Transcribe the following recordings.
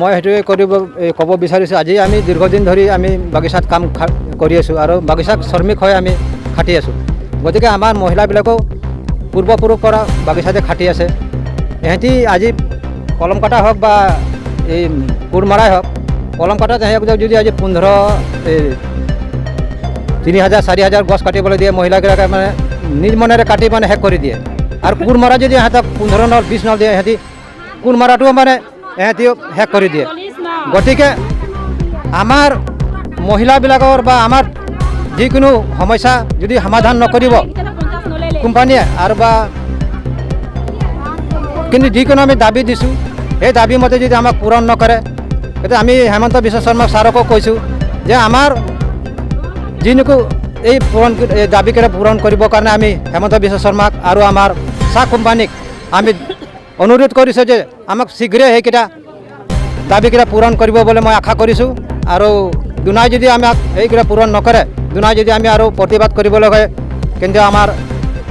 মই সেইটোৱে ক'ব বিচাৰিছোঁ। আজি আমি দীৰ্ঘদিন ধৰি আমি বাগিচাত কাম কৰি আছোঁ আৰু বাগিচাত শ্ৰমিক হৈ আমি খাটি আছোঁ। গতিকে আমাৰ মহিলাবিলাকেও পূৰ্বপুৰুষৰ পৰা বাগিচাতে খাটি আছে। এহেঁতি আজি কলম কটা হওক বা এই কোৰ মাৰাই হওক, কলম কটা যদি আজি 3,000 4,000 গছ কাটিবলৈ দিয়ে, মহিলাগৰাকীয়ে মানে নিজ মনেৰে কাটি মানে শেষ কৰি দিয়ে। আৰু কোৰ মাৰা যদি ইহঁতক 15 নল 20 নল দিয়ে, ইহঁতি কোৰ মাৰাটোও মানে ইহঁতিও শেষ কৰি দিয়ে। গতিকে আমাৰ মহিলাবিলাকৰ বা আমাৰ যিকোনো সমস্যা যদি সমাধান নকৰিব কোম্পানীয়ে আৰু বা কিন্তু যিকোনো আমি দাবী দিছোঁ, সেই দাবী মতে যদি আমাক পূৰণ নকৰে, তেতিয়া আমি হেমন্ত বিশ্ব শৰ্মা ছাৰকো কৈছোঁ যে আমাৰ যিকোনো এই দাবীকেইটা পূৰণ কৰিবৰ কাৰণে আমি হেমন্ত বিশ্ব শৰ্মাক আৰু আমাৰ চাহ কোম্পানীক আমি অনুৰোধ কৰিছোঁ যে আমাক শীঘ্ৰে সেইকেইটা দাবীকেইটা পূৰণ কৰিব বুলি মই আশা কৰিছোঁ। আৰু দুনাই যদি আমাক সেইকেইটা পূৰণ নকৰে, দুনাই যদি আমি আৰু প্ৰতিবাদ কৰিবলৈ হয়, কিন্তু আমাৰ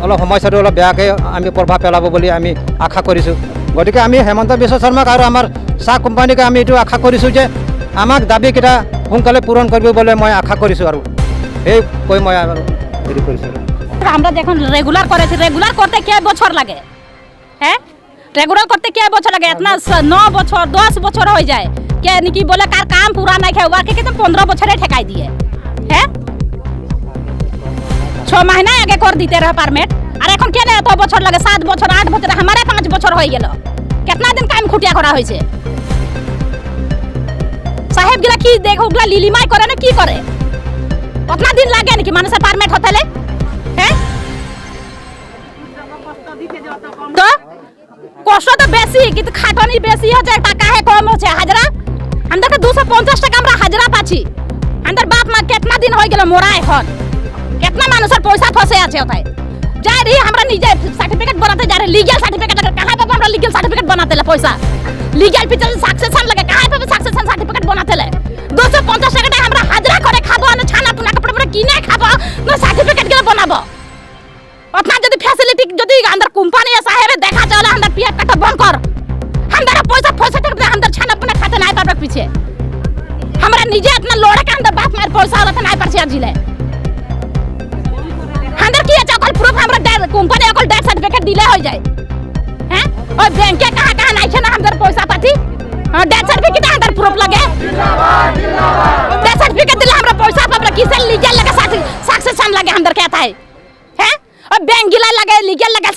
অলপ সমস্যাটো অলপ বেয়াকৈ আমি প্ৰভাৱ পেলাব বুলি আমি আশা কৰিছোঁ। গতিকে আমি হেমন্ত বিশ্ব শৰ্মাক আৰু আমাৰ চাহ কোম্পানীকে আমি এইটো আশা কৰিছোঁ যে আমাক দাবীকেইটা সোনকালে পূৰণ কৰিব বুলি মই আশা কৰিছোঁ। আৰু এই কৈ মই আৰু হেৰি কৰিছোঁ। আমরা দেখুন রেগুলার করেছি, রেগুলার করতে কে বছর লাগে? হ্যাঁ, রেগুলার করতে কে বছর লাগে? इतना 9 বছর 10 বছর হয়ে যায়। কে নাকি বলে কার কাম पूरा नहीं है, ওকে কিন্তু 15 বছরে ঠেকাই দিয়ে। হ্যাঁ, 6 महीना आगे कर दीते रहे परमिट, আর এখন কেন এত বছর লাগে? 7 বছর 8 বছর, हमारे 5 বছর হয়ে গেল। कितना दिन কাম খুটিয়া করা হয়েছে? সাহেব গিলা কি দেখো, ওগুলা লিলিমাই করে না কি করে? কতনা দিন লাগে নাকি মানুষের পারমিট হতেলে? হ্যাঁ, তো কষ্ট তো বেশি, কিন্তু খাটনি বেশি হচ্ছে, টাকা হে কম হচ্ছে। হাজরা আমাদেরকে 250 টাকা আমরা হাজরা পাচ্ছি। আমাদের বাপ মা কেতনা দিন হয়ে গেল মোরা, এখন কেতনা মানুষের পয়সা ফসে আছে ওটাই। যাই রে আমরা নিজে সার্টিফিকেট বানাতে যাই, লিগ্যাল সার্টিফিকেট লাগে, কাহাই পাবো আমরা লিগ্যাল সার্টিফিকেট বানাতে লে? পয়সা লিগ্যাল পিছনে সাকসেশন লাগে, কাহাই পাবো সাকসেশন সার্টিফিকেট বানাতে লে? 250 টাকা আমরা হাজরা করে খাবো, না ছানা পুনা কাপড় পরে কিনে খাবো, না সার্টিফিকেট গুলো বানাবো? ওটা যদি ফ্যাসিলিটি যদি আমাদের কোম্পানি সাহেব দেখা চলে, আমাদের পিয়া কাটা বন্ধ কর, আমাদের পয়সা ফসে থাকবে, আমাদের ছানা পুনা খাতে নাই পারবে পিছে। আমরা নিজে अपना लोड़े के अंदर बाप मार पैसा वाला नहीं परसे जिले अंदर की আছে অকল প্রুফ আমরা কোম্পানি অকল ডেট সার্টিফিকেট দিলে হয়ে যায়। হ্যাঁ, ওই ব্যাংকে কাহা নাই আছে না আমাদের পয়সা পাতি? ডেট সার্টিফিকেট আমাদের প্রুফ লাগে, ডেট সার্টিফিকেট দিলে আমরা পয়সা পাবো। কিসের লিগ্যাল লাগে, সাকসেশন লাগে আমাদের कहता है? হ্যাঁ, ওই ব্যাংক গিলা লাগে, লিগ্যাল লাগে,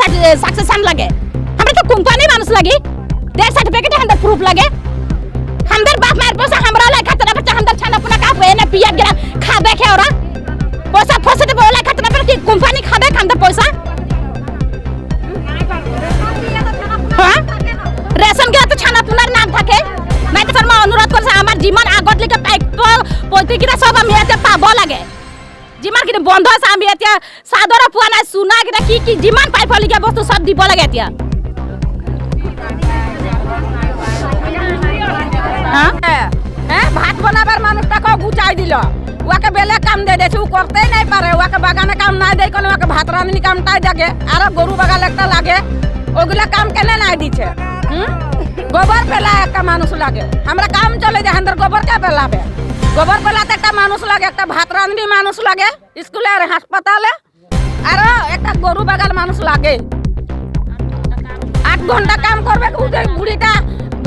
সাকসেশন লাগে। আমরা তো কোম্পানি মানুষ লাগি, ডেট সার্টিফিকেট আমাদের প্রুফ লাগে। আমাদের বাপ মায়ের পয়সা আমরা লাই খাতে না পারছে, আমাদের ছানা পুনা কাপে না পিয়া গিরা খাবে খে ওরা পয়সা ফসে দেবে, ওলাই খাতে না পারে কি কোম্পানি খাবে আমাদের পয়সা? হ্যাঁ, রেশন গিলা তো ছানা পুনার নাম থাকে নাই তো। শর্মা অনুরোধ করছে আমার জীবন আগত লিখে পৈতৃকরা সব আমি এতে পাব লাগে। যিমান কিন্তু বন্ধ আছে আমি এতিয়া চাদৰ পোৱা নাই, চুনা কিটা কি যিমান পাইবলগীয়া বস্তু সব দিব লাগে এতিয়া। হ্যাঁ, ভাত বানাবার মানুষটাকে গুচাই দিল, ওকে বেলে কাম দিয়ে দিয়েছে, ও করতেই নাই পারে। ওকে বাগানে কাম নাই দেয় কোনো, ওকে ভাত রাঁধনি কামটাই দেখে, আর গরু বাগাল একটা লাগে, ওগুলা কাম কেনে নাই দিচ্ছে। গোবর ফেলা একটা মানুষ লাগে, আমরা কাম চলে যায়, আমাদের গোবর কে ফেলাবে? গোবর ফেলাতে একটা মানুষ লাগে, একটা ভাত রাঁধনি মানুষ লাগে স্কুলে আর হাসপাতালে, আর একটা গরু বাগাল মানুষ লাগে। 8 ঘন্টা কাম করবে, বুড়িটা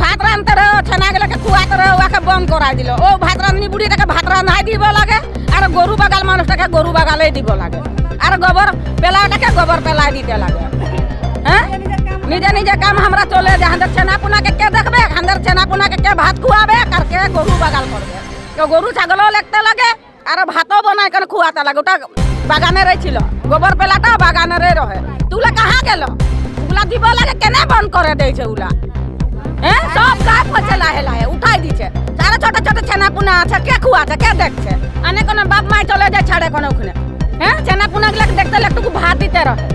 ভাত রাঁধতে রো, ছেনাগুলোকে খুয়াতে রো, ওকে বন্ধ করাই দিল। ও ভাত রাঁধনি বুড়িটাকে ভাত রাঁধাই দিব লাগে, আর গরু বাগাল মানুষটাকে গরু বাগালেই দিব লাগে, আর গোবর পেলাটাকে গোবর পেলাই দিতে লাগে। হ্যাঁ, নিজে নিজে কাম আমরা চলে যায়। আমাদের ছেনাপুনাকে কে দেখবে? আমাদের ছেনাপুনাকে কে ভাত খুয়াবে, আর কে গরু বাগাল করবে? কেউ গরু ছাগলও লাগতে লাগে, আর ভাতও বানাই করে খুয়াতে লাগে। ওটা বাগানেরই ছিল, গোবর পেলাটা বাগানেরই রহে। তুলা কাহা গেল? ওগুলা দিব লাগে, কেনে বন্ধ করে দিয়েছে ওগুলা? হ্যাঁ, সব গাছ হচ্ছে লাহে লাহে উঠাই দিচ্ছে। যারা ছোট ছোট ছেনাপুনা আছে, কে খুয়াছে, কে দেখছে? আনে কোনো বাপ মাই চলে যায় ছাড়ে কোনো ওখানে। হ্যাঁ, ছেনাপুনা গুলাকে দেখতে একটু ভাত দিতে রহে,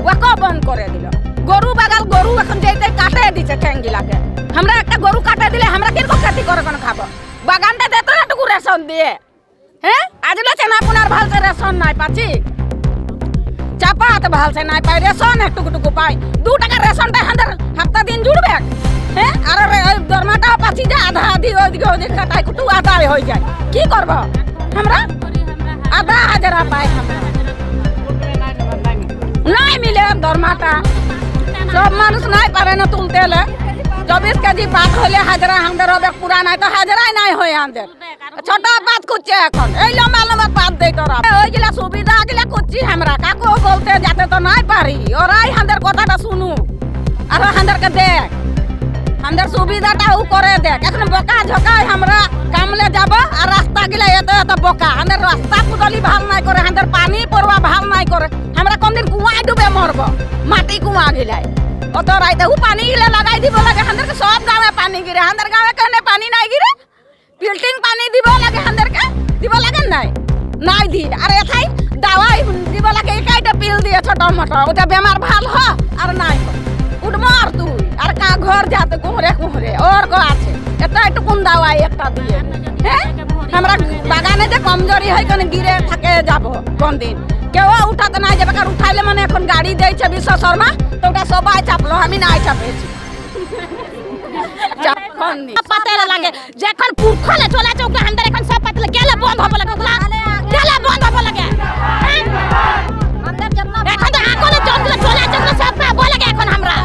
ওকেও বন্ধ করে দিল। গরু বাগাল গরু এখন যেতে কাটে দিচ্ছে ঠ্যাঙ্গিলাকে। আমরা একটা গরু কাটে দিলে আমরা কিরকম খেতি করে কোনো খাবো? বাগানটা দিত একটু রেশন দিয়ে। হ্যাঁ, আজকে ছেনাপুনার ভালসে রেশন নাই পাচ্ছি। পাত ভালছে নাই পাই রেশন একটুকু পাই 2 টাকা রেশনটা হাঁদের হাফতা দিন জুড়বে হ্যাঁ আর দরমাটা পাচ্ছি যে আধা আধি ওদিকে কাটাই কুটু আদায় হয়ে যায় কি করব আমরা আধা হাজারা পাই আমরা নাই মিলে দরমাটা সব মানুষ নাই পারে না তুলতে হলে 24 কেজি পাত হলে হাজারা আমাদের হবে পুরা নাই তো হাজারাই নাই হয় আমাদের ছোট পাত করছে এখন এই লম্বা লম্বা পাত দেই তোরা ওইগুলা সুবিধা গুলা করছি আমরা কাকু বলতে যাতে তো নাই পারি ওরাই আমাদের কথাটা শুনু আর আমাদেরকে দেখ আমাদের সুবিধাটাও করে দেখ এখন বোকা ঝোকায় আমরা কামলে যাব আর রাস্তা গিলা এত বোকা আমাদের রাস্তা পুদলি ভাল নাই করে আমাদের পানি পড়বা ভাল নাই করে আমরা কোনদিন কুয়ায় ডুবে মরব মাটি কুয়া গিলায় অত রাইতে পানি গিলা লাগাই দিব লাগে আমাদেরকে সব গাঁৱে পানি গিরে আমাদের গাঁৱে কেন পানি নাই গিরে ফিল্টিং পানি দিব লাগে আমাদেরকে দিব লাগে নাই নাই দি আর এথাই দাওয়াই দিব লাগে একাইটা পিল দিয়ে ছোট মোটো ওটা বেমার ভাল হ আর নাই উঠমার তুই আর কা ঘর যাতে কুহরে ওর গো আছে এটা একটু কোন দাওয়াই একটা দিয়ে হ্যাঁ আমরা বাগানে যে কমজোরি হয় কোন গিরে থাকে যাব কোন দিন কেউ উঠাতে নাই যাবে কারণ উঠাইলে মানে এখন গাড়ি দিয়েছে বিশ্ব শর্মা তো ওটা সবাই চাপলো আমি নাই চাপেছি পাতালে লাগে যখন পুরখলে চলে আছে ওগুলা হান্দার এখন সব পাতালে গেলে বন্ধ হবে লাগে ওগুলা গেলে বন্ধ হবে লাগে এখন তো আগলে জঙ্গলে চলে আছে ওগুলা সব পাবো লাগে এখন আমরা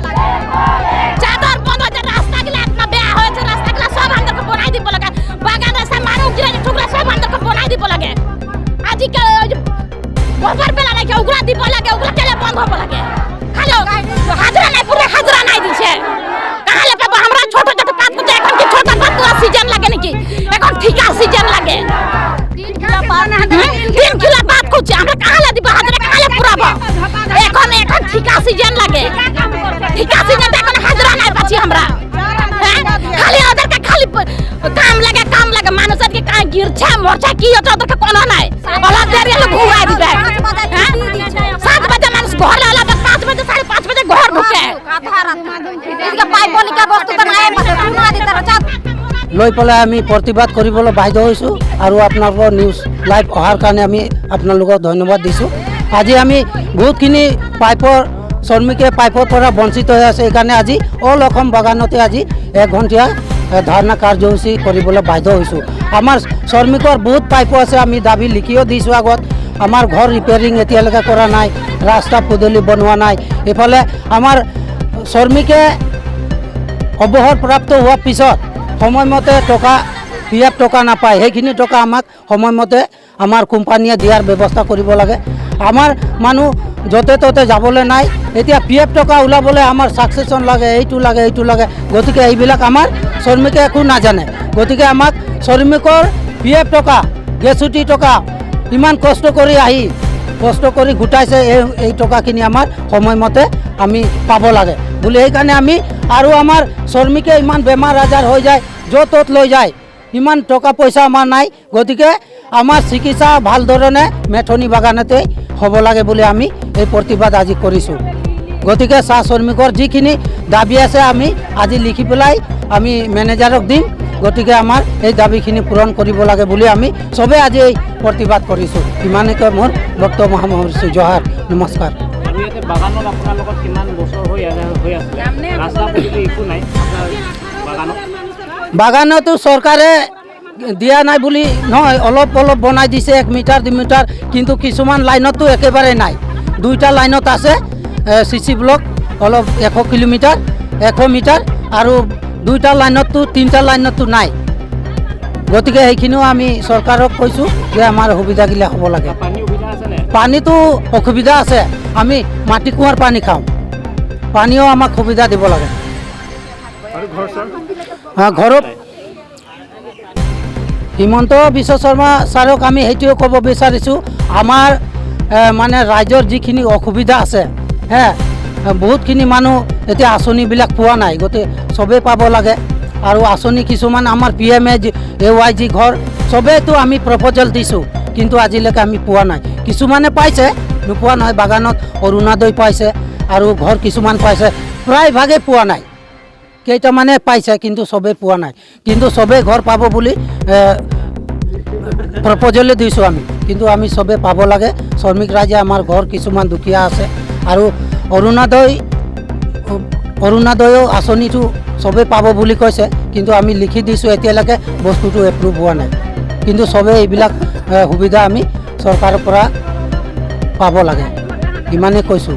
চাদর বন্ধ হচ্ছে রাস্তাগুলো একটা বেয়া হয়েছে রাস্তাগুলো সব আমাদেরকে বনাই দিব লাগে বাগানে সব মানুষ গিয়ে টুকরা সব আমাদেরকে বনাই দিব লাগে আজকে গোবর বেলা নাকি ওগুলা দিব লাগে ওগুলা গেলে বন্ধ হবে লাগে হ্যালো হাজরা নাই পুরো হাজরা নাই দিছে কালে পাবো আমরা ছোট ছোট পাত করতে এখন কি ছোট পাত তো সিজন লাগে নাকি এখন ঠিকা সিজন লাগে 3 কিলো পাত করছে আমরা কালে দিব হাজরা কালে পুরাবো এখন ঠিকা সিজন লাগে ঠিকা সিজন এখন হাজরা নাই পাচ্ছি আমরা খালি ওদেরকে খালি কাম লাগে মানুষকে কাই গিরছে মরছে কি হচ্ছে ওদেরকে কোনো নাই ওলা দেরি হলে ঘুরাই দিবে 7 বাজে মানুষ ঘর লালা 5 বাজে 5:30 বাজে ঘর ঢুকে এদিকে পাইপলিকা বস্তু তো নাই পাছে শুনা দিতে রচাত লৈ পেলাই আমি প্ৰতিবাদ কৰিবলৈ বাধ্য হৈছোঁ আৰু আপোনালোকৰ নিউজ লাইভ অহাৰ কাৰণে আমি আপোনালোকক ধন্যবাদ দিছোঁ আজি আমি বহুতখিনি শ্ৰমিকে পাইপৰ পৰা বঞ্চিত হৈ আছে সেইকাৰণে আজি অল অসম বাগানতে আজি 1 ঘণ্টীয়া ধাৰণা কাৰ্যসূচী কৰিবলৈ বাধ্য হৈছোঁ আমাৰ শ্ৰমিকৰ বহুত পাইপ আছে আমি দাবী লিখিও দিছোঁ আগত আমাৰ ঘৰ ৰিপেয়াৰিং এতিয়ালৈকে কৰা নাই ৰাস্তা পদূলি বনোৱা নাই এইফালে আমাৰ শ্ৰমিকে অৱসৰপ্ৰাপ্ত হোৱাৰ পিছত সময়মতে টকা PF টকা নাপায় সেইখিনি টকা আমাক সময়মতে আমাৰ কোম্পানীয়ে দিয়াৰ ব্যৱস্থা কৰিব লাগে আমাৰ মানুহ য'তে ত'তে যাবলৈ নাই এতিয়া PF টকা ওলাবলৈ আমাৰ ছাকচেছন লাগে এইটো লাগে গতিকে এইবিলাক আমাৰ শ্ৰমিকে একো নাজানে গতিকে আমাক শ্ৰমিকৰ PF টকা গেছুটি টকা ইমান কষ্ট কৰি গোটাইছে এই টকাখিনি আমাৰ সময়মতে আমি পাব লাগে বুলি সেইকাৰণে আমি আৰু আমাৰ শ্ৰমিকে ইমান বেমাৰ আজাৰ হৈ যায় য'ত ত'ত লৈ যায় ইমান টকা পইচা আমাৰ নাই গতিকে আমাৰ চিকিৎসা ভাল ধৰণে মেথনি বাগানতে হ'ব লাগে বুলি আমি এই প্ৰতিবাদ আজি কৰিছোঁ গতিকে চাহ শ্ৰমিকৰ যিখিনি দাবী আছে আমি আজি লিখি পেলাই আমি মেনেজাৰক দিম গতিকে আমাৰ এই দাবীখিনি পূৰণ কৰিব লাগে বুলি আমি চবে আজি এই প্ৰতিবাদ কৰিছোঁ ইমানকে মোৰ বক্তব্য সামৰিছোঁ জহাৰ নমস্কাৰ বাগানত আপোনাৰ লগত কিমান বছৰ হৈ আছে ৰাস্তা পদূলি একো নাই বাগানত বাগানতো চৰকাৰে দিয়া নাই বুলি নহয় অলপ বনাই দিছে 1 মিটাৰ 2 মিটাৰ কিন্তু কিছুমান লাইনতো একেবাৰে নাই 2টা লাইনত আছে CC ব্লক অলপ 100 কিলোমিটাৰ 100 মিটাৰ আৰু 2টা লাইনতো 3টা লাইনতো নাই গতিকে সেইখিনিও আমি চৰকাৰক কৈছোঁ যে আমাৰ সুবিধাগিলা হ'ব লাগে পানীটো অসুবিধা আছে আমি মাটি কুঁৱাৰ পানী খাওঁ পানীও আমাক সুবিধা দিব লাগে ঘৰত হিমন্ত বিশ্ব শৰ্মা ছাৰক আমি সেইটোৱে ক'ব বিচাৰিছোঁ আমাৰ মানে ৰাইজৰ যিখিনি অসুবিধা আছে বহুতখিনি মানুহ এতিয়া আঁচনিবিলাক পোৱা নাই গতিকে চবেই পাব লাগে আৰু আঁচনি কিছুমান আমাৰ PMAY ঘৰ চবেইতো আমি প্ৰপ'জেল দিছোঁ কিন্তু আজিলৈকে আমি পোৱা নাই কিছুমানে পাইছে নোপোৱা নহয় বাগানত অৰুণোদয় পাইছে আৰু ঘৰ কিছুমান পাইছে প্ৰায়ভাগে পোৱা নাই কেইটামানে পাইছে কিন্তু চবেই পোৱা নাই কিন্তু চবেই ঘৰ পাব বুলি প্ৰপ'জেলি দিছোঁ আমি, কিন্তু আমি চবে পাব লাগে। শ্ৰমিক ৰাইজে আমাৰ ঘৰ কিছুমান দুখীয়া আছে আৰু অৰুণোদয় আঁচনিটো চবেই পাব বুলি কৈছে, কিন্তু আমি লিখি দিছোঁ, এতিয়ালৈকে বস্তুটো এপ্ৰুভ হোৱা নাই। কিন্তু চবেই এইবিলাক সুবিধা আমি চৰকাৰৰ পৰা পাব লাগে, ইমানেই কৈছোঁ।